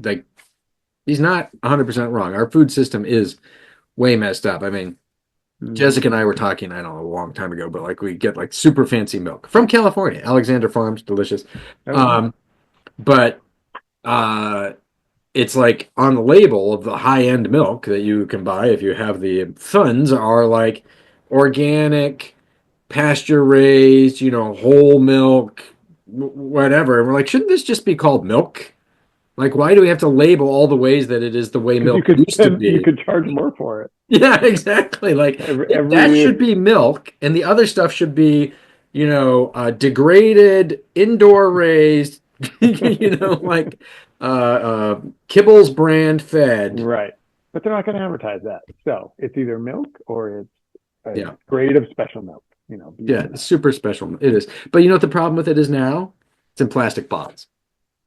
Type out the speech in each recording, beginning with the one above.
like he's not 100% wrong. Our food system is way messed up. I mean, Jessica Hmm. and I were talking, I don't know, a long time ago, but like we get like super fancy milk from California, Alexander Farms, delicious. Oh, wow. Um, but uh, it's like on the label of the high-end milk that you can buy if you have the funds are like organic, pasture raised, whole milk, whatever. And we're like, shouldn't this just be called milk? Like, why do we have to label all the ways that it is the way Because milk used to you be? could charge more for it. Yeah, exactly. Like that Every should be milk, and the other stuff should be, degraded, indoor raised, like Kibbles brand fed. right, but they're not going to advertise that. So it's either milk or it's a Yeah, grade of special milk. Be yeah, that. super special. It is. But you know what the problem with it is now? It's in plastic bottles.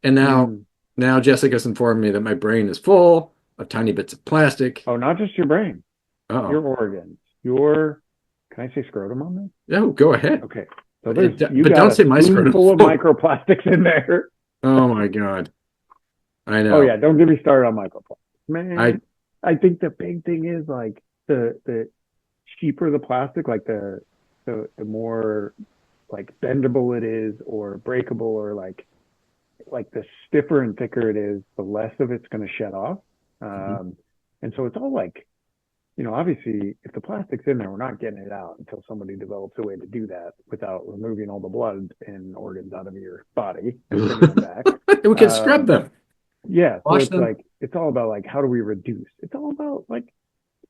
And Mm. now Jessica's informed me that my brain is full of tiny bits of plastic. Oh, not just your brain, Uh-oh. your organs, your. Can I say scrotum on this? Oh, go ahead. Okay, so you But got don't a say my scrotum. spoonful of microplastics in there. Oh my God. I Oh know. yeah, don't get me started on microplastics, I man. I think the big thing is like the cheaper the plastic, like the more like bendable it is or breakable or like the stiffer and thicker it is, the less of it's going to shed off. Mhm. Um, and so it's all like, obviously, if the plastic's in there, we're not getting it out until somebody develops a way to do that without removing all the blood and organs out of your body and bringing them back. We can scrub Um, them, yeah, so wash it's them. like it's all about like how do we reduce? It's all about like,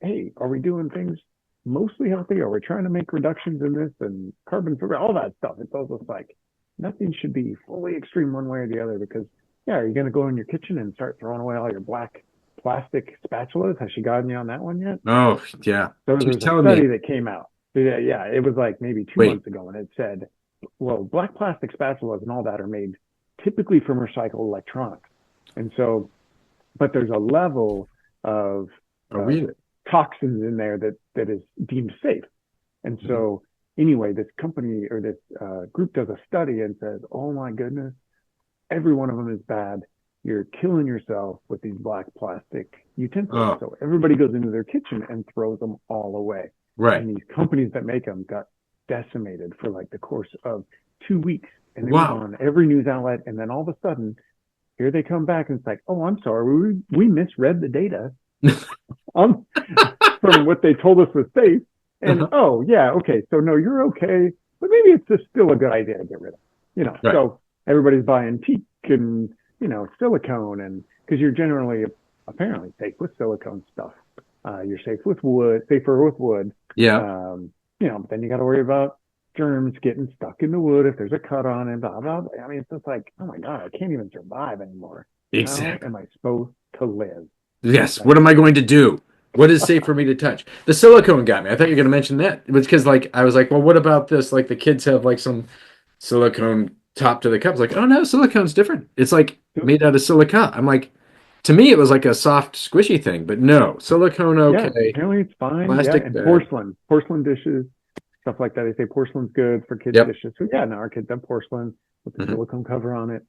hey, are we doing things mostly healthy? Are we trying to make reductions in this and carbon footprint, all that stuff? It's also like nothing should be fully extreme one way or the other because yeah, are you going to go in your kitchen and start throwing away all your black plastic spatulas? Has she gotten you on that one yet? Oh, yeah. So She was there's a telling me, study that came out. Yeah, it was like maybe two wait, months ago, and it said, well, black plastic spatulas and all that are made typically from recycled electronics, and so but there's a level of are uh, we? toxins in there that is deemed safe. And Mhm. so anyway, this company or this group does a study and says, oh my goodness, every one of them is bad. You're killing yourself with these black plastic utensils. Oh, So everybody goes into their kitchen and throws them all away. right. And these companies that make them got decimated for like the course of 2 weeks. And it was Wow. on every news outlet. And then all of a sudden, here they come back and it's like, oh, I'm sorry, we misread the data um, from what they told us was safe. And Uh-huh. oh yeah, okay, so no, you're okay, but maybe it's just still a good idea to get rid of. Right. So everybody's buying teak and silicone, and because you're generally apparently safe with silicone stuff. You're safe with wood, safer with wood. Yeah, Um, but then you got to worry about germs getting stuck in the wood if there's a cut on it. Blah blah. I mean, it's just like, oh my god, I can't even survive anymore. How exactly. am I supposed to live? Yes. What Like, am I going to do? What is safe for me to touch? The silicone got me. I thought you were going to mention that. It was because, like, I was like, well, what about this? Like, the kids have like some silicone top to the cups. Like, oh no, silicone's different. It's like made out of silica. I'm like, to me, it was like a soft, squishy thing, but no, silicone yeah, okay, apparently it's fine. Yeah, plastic and bad. porcelain dishes, stuff like that. They say porcelain's good for kids' Yep. dishes. So yeah, now our kids have porcelain with the Hmm. silicone cover on it.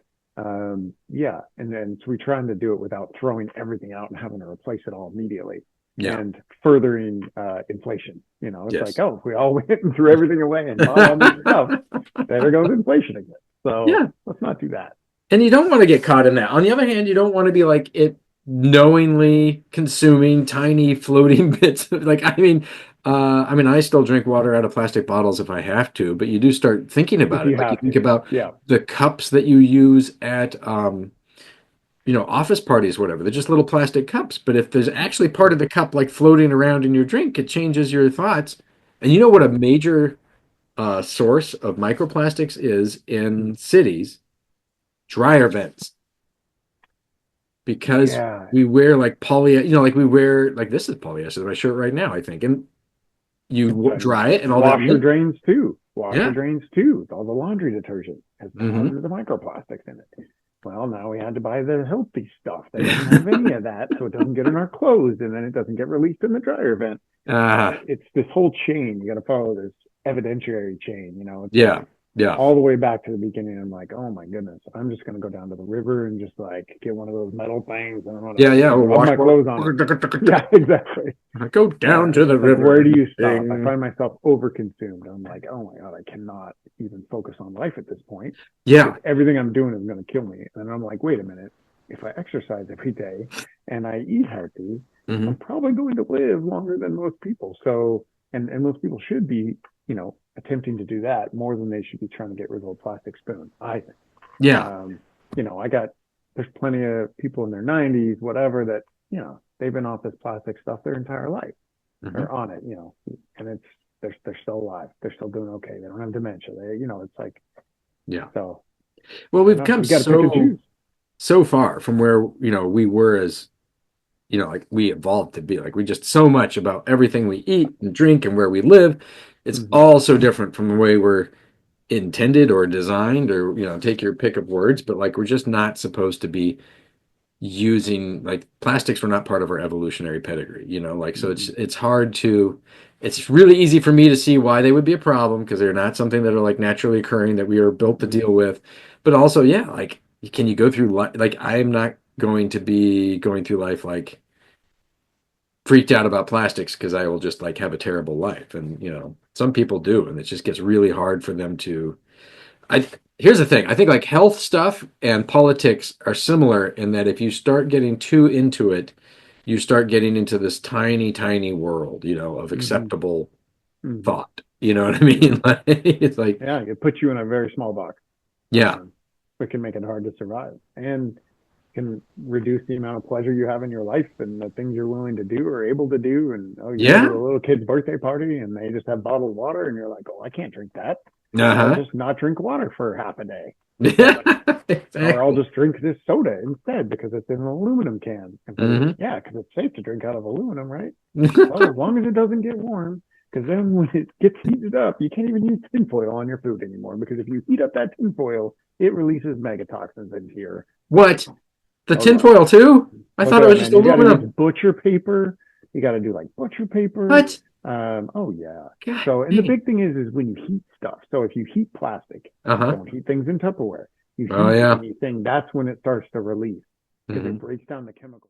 Yeah, and then so we're trying to do it without throwing everything out and having to replace it all immediately Yeah. and furthering inflation. It's like, Yes. oh, if we all went and threw everything away and bought all new stuff, there goes inflation again. So Yeah. let's not do that. And you don't want to get caught in that. On the other hand, you don't want to be like it knowingly consuming tiny floating bits. Like, I still drink water out of plastic bottles if I have to, but you do start thinking If about it. you Like you have think to. about Yeah. the cups that you use at, office parties, whatever. They're just little plastic cups. But if there's actually part of the cup like floating around in your drink, it changes your thoughts. And you know what a major source of microplastics is in cities? Dryer vents, because Yeah. we wear like poly, like we wear like this is polyester, my shirt right now, I think, and you And dry it and all that washer lint. drains too. Washer Yeah. drains too. All the laundry detergent has Hmm. tons of the microplastics in it. Well, now we had to buy the healthy stuff that doesn't have any of that, so it doesn't get in our clothes, and then it doesn't get released in the dryer vent. uh It's this whole chain. You got to follow this evidentiary chain. It's yeah, like Yeah. all the way back to the beginning. I'm like, oh my goodness, I'm just gonna go down to the river and just like get one of those metal things and I'm gonna Yeah, yeah. rub my Washboard. clothes on it. Yeah, exactly. Go Yeah, down to it's the just like, where do river. you stop? I Ding. find myself overconsumed. I'm like, oh my God, I cannot even focus on life at this point Yeah. because everything I'm doing is going to kill me. And I'm like, wait a minute. If I exercise every day and I eat healthy, I'm Hmm. probably going to live longer than most people. So, and most people should be, attempting to do that more than they should be trying to get rid of a plastic spoon, I think. Yeah. Um, there's plenty of people in their 90s, whatever, that, they've been off this plastic stuff their entire life Hmm. or on it, and they're still alive. They're still doing okay. They don't have dementia. It's like, Yeah. so Well, I don't we've know. come You got to pick and so choose. so far from where, we were as, like we evolved to be. Like we just so much about everything we eat and drink and where we live. It's Hmm. all so different from the way we're intended or designed or, take your pick of words, but like we're just not supposed to be using like plastics were not part of our evolutionary pedigree, like so Hmm. it's hard to it's really easy for me to see why they would be a problem because they're not something that are like naturally occurring that we are built to Hmm. deal with. But also, yeah, like can you go through life like I'm not going to be going through life like freaked out about plastics because I will just like have a terrible life. And some people do, and it just gets really hard for them to I here's the thing. I think like health stuff and politics are similar in that if you start getting too into it, you start getting into this tiny, tiny world, of Hmm. acceptable Hmm. thought. You know what I mean? Hmm. Like, it's like, Yeah, it puts you in a very small box. yeah, It can make it hard to survive and can reduce the amount of pleasure you have in your life and the things you're willing to do or able to do. And oh, you go to yeah, a little kid's birthday party and they just have bottled water and you're like, oh, I can't drink that. I'll uh-huh. just not drink water for half a day. But Yeah, or I'll exactly. just drink this soda instead because it's in an aluminum can. It's like, Hmm. yeah, because it's safe to drink out of aluminum, right? Well, as long as it doesn't get warm, because then when it gets heated up, you can't even use tinfoil on your food anymore. Because if you heat up that tinfoil, it releases megatoxins into your body. What? The Oh yeah. tinfoil too? I Oh thought it yeah, was just man. You got to use aluminum. butcher paper. You got to do like butcher paper. What? Oh yeah. God So, and the dang. big thing is when you heat stuff. So if you heat plastic, Uh-huh. don't heat things in Tupperware. You Oh heat yeah. anything, that's when it starts to release because it Hmm. breaks down the chemicals.